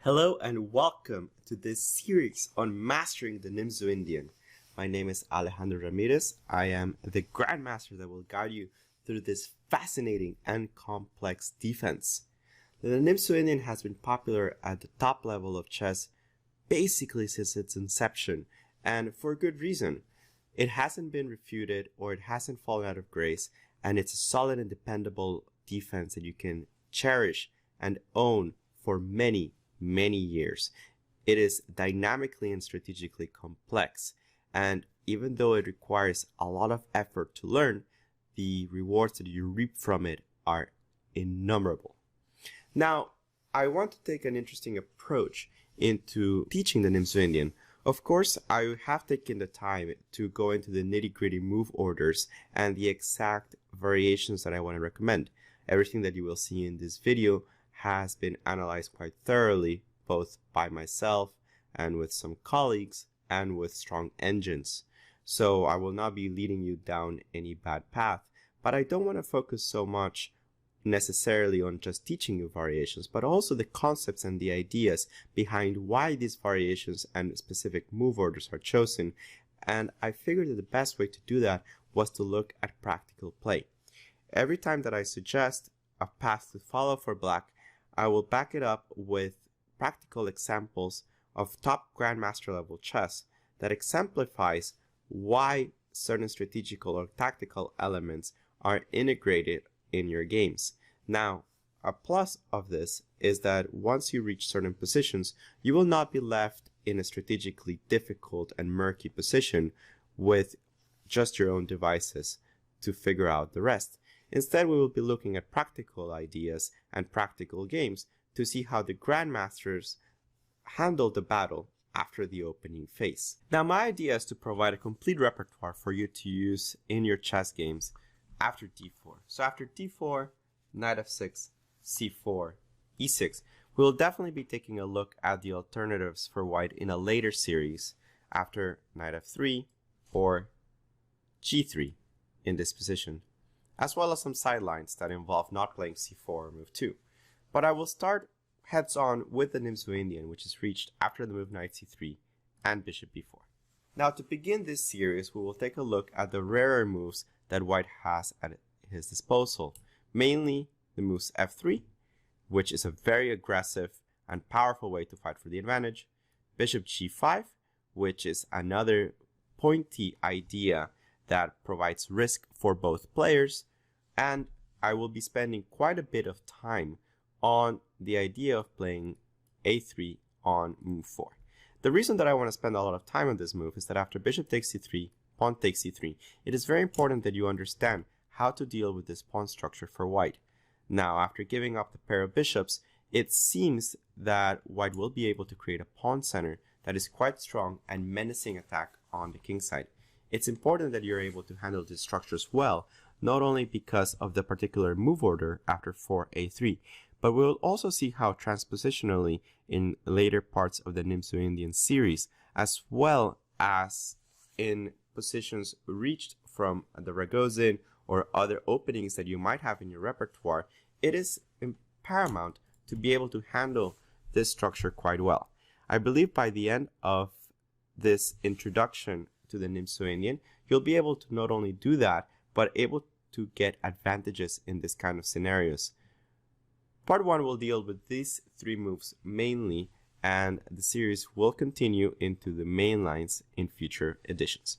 Hello and welcome to this series on mastering the nimzo-indian. My name is Alejandro Ramirez. I am the Grandmaster that will guide you through this fascinating and complex defense. The nimzo-indian has been popular at the top level of chess basically since its inception, and for good reason. It hasn't been refuted or it hasn't fallen out of grace, and it's a solid and dependable defense that you can cherish and own for many years. It is dynamically and strategically complex, and even though it requires a lot of effort to learn, the rewards that you reap from it are innumerable. Now, I want to take an interesting approach into teaching the nimzo-indian. Of course, I have taken the time to go into the nitty-gritty move orders and the exact variations that I want to recommend. Everything that you will see in this video has been analyzed quite thoroughly, both by myself and with some colleagues and with strong engines. So I will not be leading you down any bad path, but I don't want to focus so much necessarily on just teaching you variations, but also the concepts and the ideas behind why these variations and specific move orders are chosen. And I figured that the best way to do that was to look at practical play. Every time that I suggest a path to follow for black, I will back it up with practical examples of top grandmaster level chess that exemplifies why certain strategical or tactical elements are integrated in your games. Now, a plus of this is that once you reach certain positions, you will not be left in a strategically difficult and murky position with just your own devices to figure out the rest. Instead, we will be looking at practical ideas and practical games to see how the grandmasters handle the battle after the opening phase. Now, my idea is to provide a complete repertoire for you to use in your chess games after d4. So after d4, knight f6, c4, e6, we'll definitely be taking a look at the alternatives for white in a later series after knight f3 or g3 in this position, as well as some sidelines that involve not playing c4 or move 2. But I will start heads-on with the nimzo-indian, which is reached after the move knight c3 and bishop b4. Now, to begin this series, we will take a look at the rarer moves that white has at his disposal, mainly the moves f3, which is a very aggressive and powerful way to fight for the advantage, bishop g5, which is another pointy idea that provides risk for both players, and I will be spending quite a bit of time on the idea of playing a3 on move 4. The reason that I want to spend a lot of time on this move is that after bishop takes c3, pawn takes c3, it is very important that you understand how to deal with this pawn structure for white. Now, after giving up the pair of bishops, it seems that white will be able to create a pawn center that is quite strong and menacing attack on the king side. It's important that you're able to handle these structures well, not only because of the particular move order after 4a3, but we'll also see how transpositionally in later parts of the nimzo-indian series, as well as in positions reached from the Ragozin or other openings that you might have in your repertoire, it is paramount to be able to handle this structure quite well. I believe by the end of this introduction to the nimzo-indian, you'll be able to not only do that, but able to get advantages in this kind of scenarios. Part 1 will deal with these 3 moves mainly, and the series will continue into the main lines in future editions.